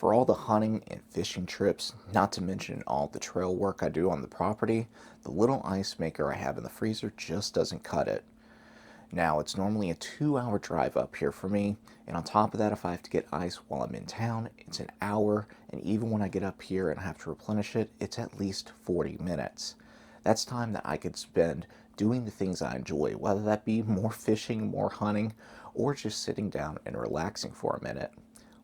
For all the hunting and fishing trips, not to mention all the trail work I do on the property, the little ice maker I have in the freezer just doesn't cut it. Now, it's normally a 2-hour drive up here for me, and on top of that, if I have to get ice while I'm in town, it's an hour, and even when I get up here and I have to replenish it, it's at least 40 minutes. That's time that I could spend doing the things I enjoy, whether that be more fishing, more hunting, or just sitting down and relaxing for a minute.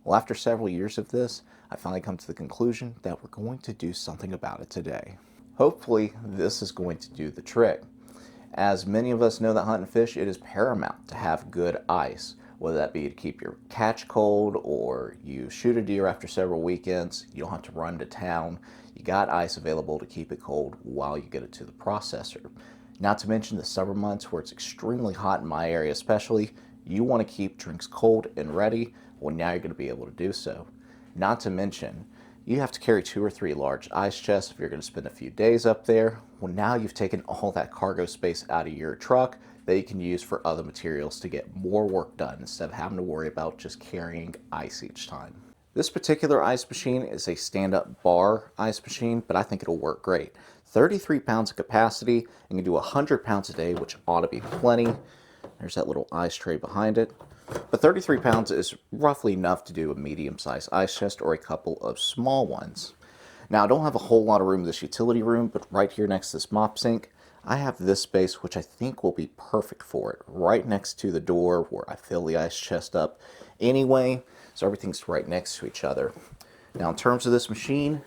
Well, after several years of this, I finally come to the conclusion that we're going to do something about it today. Hopefully, this is going to do the trick. As many of us know that hunt and fish, it is paramount to have good ice, whether that be to keep your catch cold or you shoot a deer after several weekends, you don't have to run to town, you got ice available to keep it cold while you get it to the processor. Not to mention the summer months where it's extremely hot in my area especially, you want to keep drinks cold and ready. Well, now you're going to be able to do so. Not to mention, you have to carry 2 or 3 large ice chests if you're going to spend a few days up there. Well, now you've taken all that cargo space out of your truck that you can use for other materials to get more work done instead of having to worry about just carrying ice each time. This particular ice machine is a stand-up bar ice machine, but I think it'll work great. 33 pounds of capacity, and can do 100 pounds a day, which ought to be plenty. There's that little ice tray behind it. But 33 pounds is roughly enough to do a medium-sized ice chest or a couple of small ones. Now, I don't have a whole lot of room in this utility room, but right here next to this mop sink, I have this space which I think will be perfect for it, right next to the door where I fill the ice chest up anyway, so everything's right next to each other. Now, in terms of this machine,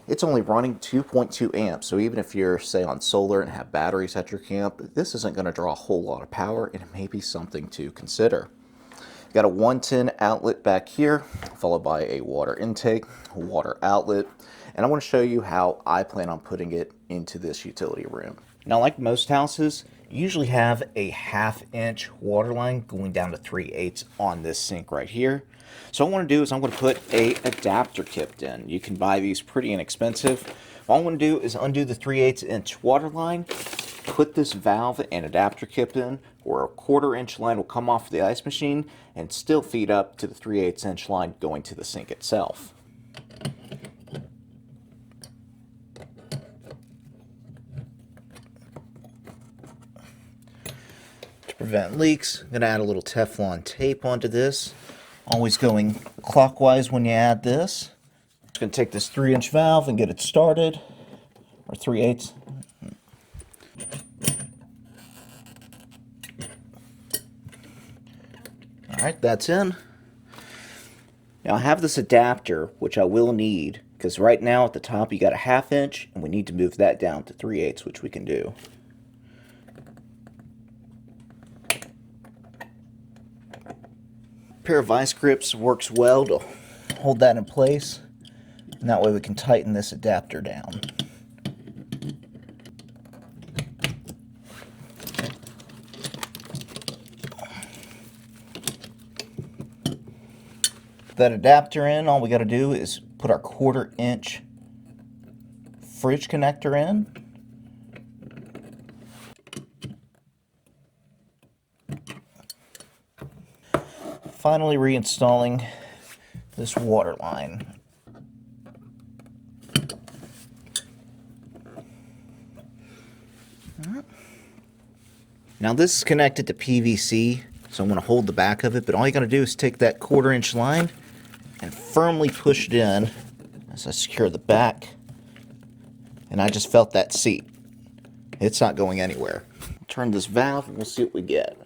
it's only running 2.2 amps, so even if you're, say, on solar and have batteries at your camp, this isn't going to draw a whole lot of power, and it may be something to consider. You've got a 110 outlet back here, followed by a water intake, water outlet, and I want to show you how I plan on putting it into this utility room. Now, like most houses, you usually have a 1/2-inch water line going down to 3/8 on this sink right here. So what I want to do is I'm going to put a adapter kit in. You can buy these pretty inexpensive. All I'm going to do is undo the 3/8-inch water line, put this valve and adapter kit in, where a 1/4-inch line will come off the ice machine and still feed up to the 3/8-inch line going to the sink itself. To prevent leaks, I'm going to add a little Teflon tape onto this. Always going clockwise when you add this. Just going to take this 3-inch valve and get it started, or 3/8. Alright, that's in. Now I have this adapter, which I will need, because right now at the top you got a 1/2-inch, and we need to move that down to 3/8, which we can do. A pair of vice grips works well to hold that in place, and that way we can tighten this adapter down. That adapter in, all we got to do is put our 1/4-inch fridge connector in. Finally reinstalling this water line. Now this is connected to PVC, so I'm going to hold the back of it, but all you got to do is take that 1/4-inch line and firmly push it in as I secure the back, and I just felt that seat. It's not going anywhere. Turn this valve and we'll see what we get.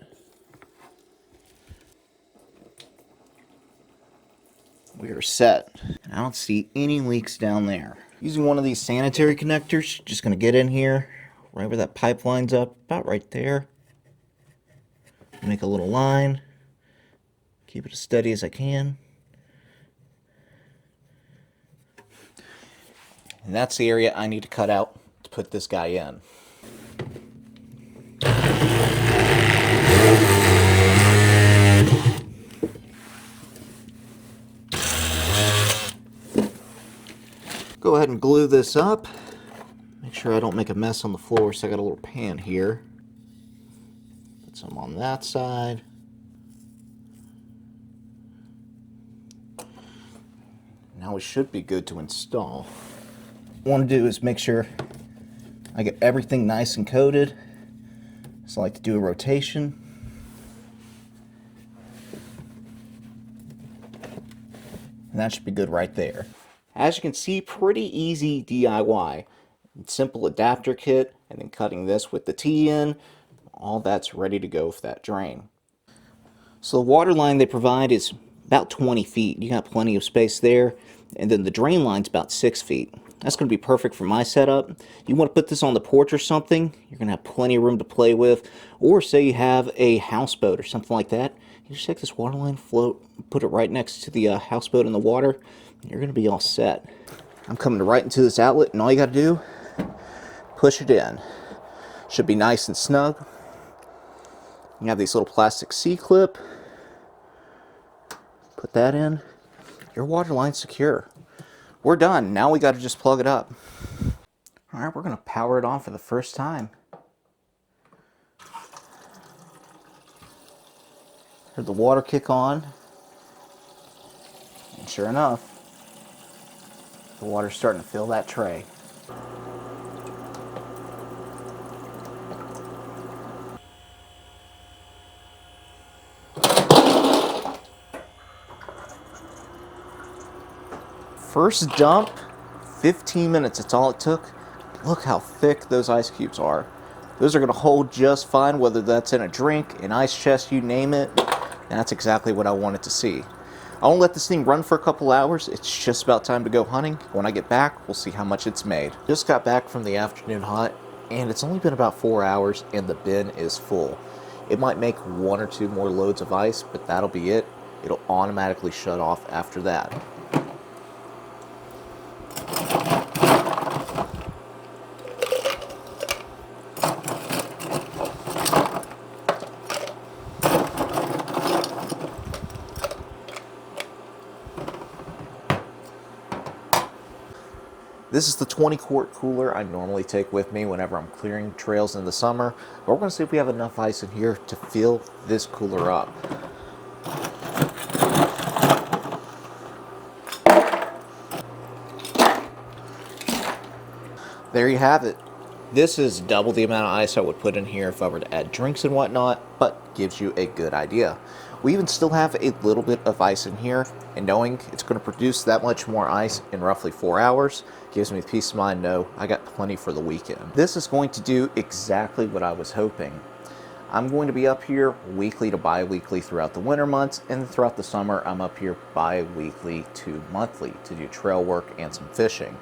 We are set. I don't see any leaks down there. Using one of these sanitary connectors, just going to get in here, right where that pipe line's up, about right there. Make a little line. Keep it as steady as I can. And that's the area I need to cut out to put this guy in. Go ahead and glue this up. Make sure I don't make a mess on the floor, so I got a little pan here. Put some on that side. Now we should be good to install. What I want to do is make sure I get everything nice and coated. So I like to do a rotation. And that should be good right there. As you can see, pretty easy DIY. Simple adapter kit, and then cutting this with the T-in. All that's ready to go for that drain. So the water line they provide is about 20 feet. You got plenty of space there. And then the drain line's about 6 feet. That's going to be perfect for my setup. You want to put this on the porch or something, you're going to have plenty of room to play with. Or say you have a houseboat or something like that. You just take this water line, float, put it right next to the houseboat in the water, and you're going to be all set. I'm coming right into this outlet, and all you got to do, push it in. Should be nice and snug. You have these little plastic C-clip. Put that in. Your water line's secure. We're done. Now we got to just plug it up. All right, we're going to power it on for the first time. Heard the water kick on. And sure enough, the water's starting to fill that tray. First dump, 15 minutes, that's all it took. Look how thick those ice cubes are. Those are going to hold just fine, whether that's in a drink, an ice chest, you name it. And that's exactly what I wanted to see. I won't let this thing run for a couple hours. It's just about time to go hunting. When I get back, we'll see how much it's made. Just got back from the afternoon hunt, and it's only been about 4 hours, and the bin is full. It might make 1 or 2 more loads of ice, but that'll be it. It'll automatically shut off after that. This is the 20-quart cooler I normally take with me whenever I'm clearing trails in the summer. But we're going to see if we have enough ice in here to fill this cooler up. There you have it. This is double the amount of ice I would put in here if I were to add drinks and whatnot, but gives you a good idea. We even still have a little bit of ice in here, and knowing it's going to produce that much more ice in roughly 4 hours gives me peace of mind. No, I got plenty for the weekend. This is going to do exactly what I was hoping. I'm going to be up here weekly to bi-weekly throughout the winter months, and throughout the summer I'm up here bi-weekly to monthly to do trail work and some fishing.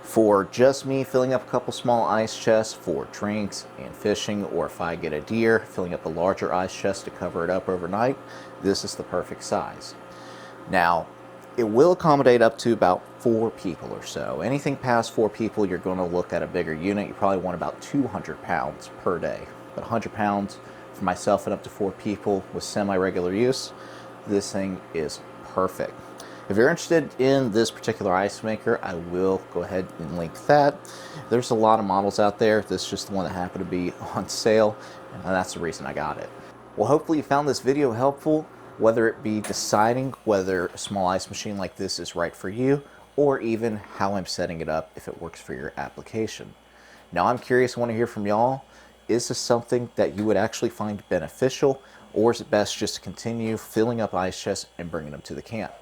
For just me, filling up a couple small ice chests for drinks and fishing, or if I get a deer, filling up a larger ice chest to cover it up overnight, this is the perfect size. Now, it will accommodate up to about 4 people or so. Anything past 4 people, you're going to look at a bigger unit. You probably want about 200 pounds per day. But 100 pounds for myself and up to 4 people with semi-regular use, this thing is perfect. If you're interested in this particular ice maker, I will go ahead and link that. There's a lot of models out there. This is just the one that happened to be on sale, and that's the reason I got it. Well, hopefully you found this video helpful, whether it be deciding whether a small ice machine like this is right for you, or even how I'm setting it up if it works for your application. Now, I'm curious, I want to hear from y'all. Is this something that you would actually find beneficial, or is it best just to continue filling up ice chests and bringing them to the camp?